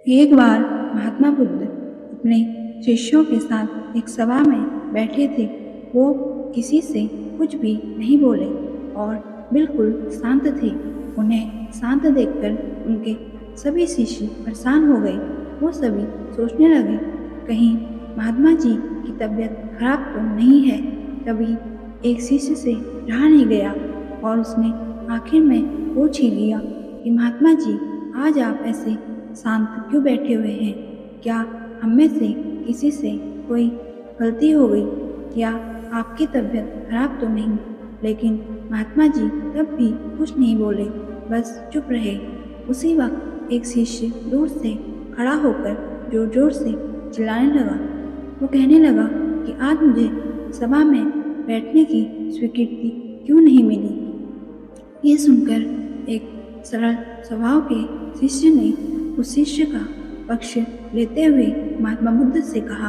एक बार महात्मा बुद्ध अपने शिष्यों के साथ एक सभा में बैठे थे। वो किसी से कुछ भी नहीं बोले और बिल्कुल शांत थे। उन्हें शांत देखकर उनके सभी शिष्य परेशान हो गए। वो सभी सोचने लगे, कहीं महात्मा जी की तबीयत खराब तो नहीं है। तभी एक शिष्य से रहा नहीं गया और उसने आखिर में पूछ ही लिया कि महात्मा जी, आज आप ऐसे शांत क्यों बैठे हुए हैं? क्या हम में से किसी से कोई गलती हो गई या आपकी तबीयत खराब तो नहीं? लेकिन महात्मा जी तब भी कुछ नहीं बोले, बस चुप रहे। उसी वक्त एक शिष्य दूर से खड़ा होकर जोर जोर से चिल्लाने लगा। वो कहने लगा कि आज मुझे सभा में बैठने की स्वीकृति क्यों नहीं मिली? ये सुनकर एक सरल स्वभाव के शिष्य ने उस शिष्य का पक्ष लेते हुए महात्मा बुद्ध से कहा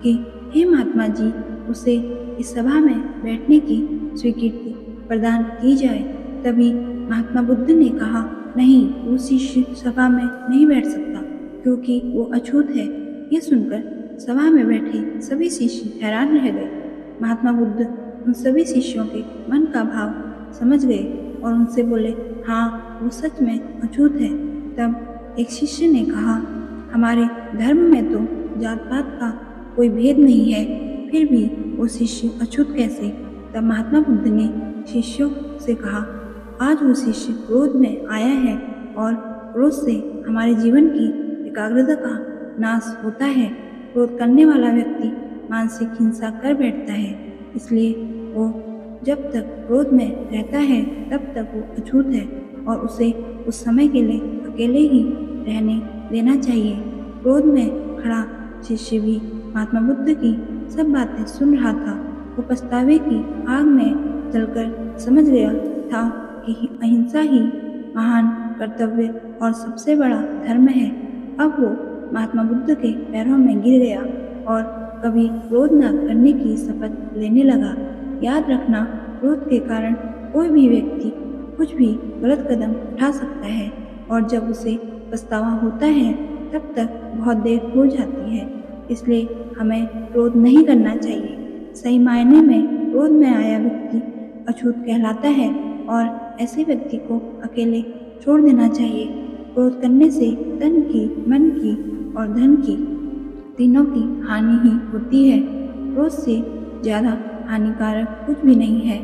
कि हे महात्मा जी, उसे इस सभा में बैठने की स्वीकृति प्रदान की जाए। तभी महात्मा बुद्ध ने कहा, नहीं, वो शिष्य सभा में नहीं बैठ सकता क्योंकि वो अछूत है। ये सुनकर सभा में बैठे सभी शिष्य हैरान रह गए। महात्मा बुद्ध उन सभी शिष्यों के मन का भाव समझ गए और उनसे बोले, हाँ, वो सच में अछूत है। तब एक शिष्य ने कहा, हमारे धर्म में तो जात पात का कोई भेद नहीं है, फिर भी वो शिष्य अछूत कैसे? तब महात्मा बुद्ध ने शिष्यों से कहा, आज वो शिष्य क्रोध में आया है और क्रोध से हमारे जीवन की एकाग्रता का नाश होता है। क्रोध करने वाला व्यक्ति मानसिक हिंसा कर बैठता है, इसलिए वो जब तक क्रोध में रहता है तब तक वो अछूत है और उसे उस समय के लिए अकेले ही रहने देना चाहिए। क्रोध में खड़ा शिष्य भी महात्मा बुद्ध की सब बातें सुन रहा था। वो पछतावे की आग में जलकर समझ गया था कि अहिंसा ही महान कर्तव्य और सबसे बड़ा धर्म है। अब वो महात्मा बुद्ध के पैरों में गिर गया और कभी क्रोध न करने की शपथ लेने लगा। याद रखना, क्रोध के कारण कोई भी व्यक्ति कुछ भी गलत कदम उठा सकता है और जब उसे पछतावा होता है तब तक बहुत देर हो जाती है। इसलिए हमें क्रोध नहीं करना चाहिए। सही मायने में क्रोध में आया व्यक्ति अछूत कहलाता है और ऐसे व्यक्ति को अकेले छोड़ देना चाहिए। क्रोध करने से तन की, मन की और धन की तीनों की हानि ही होती है। क्रोध से ज़्यादा हानिकारक कुछ भी नहीं है।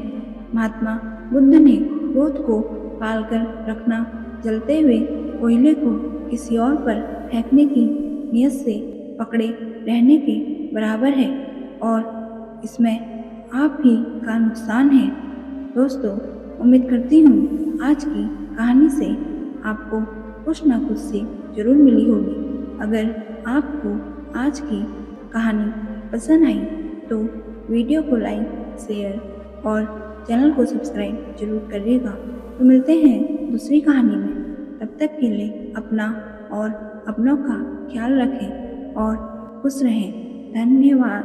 महात्मा बुद्ध ने क्रोध को पाल कर रखना जलते हुए कोयले को किसी और पर फेंकने की नियत से पकड़े रहने के बराबर है और इसमें आप ही का नुकसान है। दोस्तों, उम्मीद करती हूँ आज की कहानी से आपको कुछ ना कुछ सीख जरूर मिली होगी। अगर आपको आज की कहानी पसंद आई तो वीडियो को लाइक, शेयर और चैनल को सब्सक्राइब जरूर करिएगा। तो मिलते हैं दूसरी कहानी में। तब तक के लिए अपना और अपनों का ख्याल रखें और खुश रहें। धन्यवाद।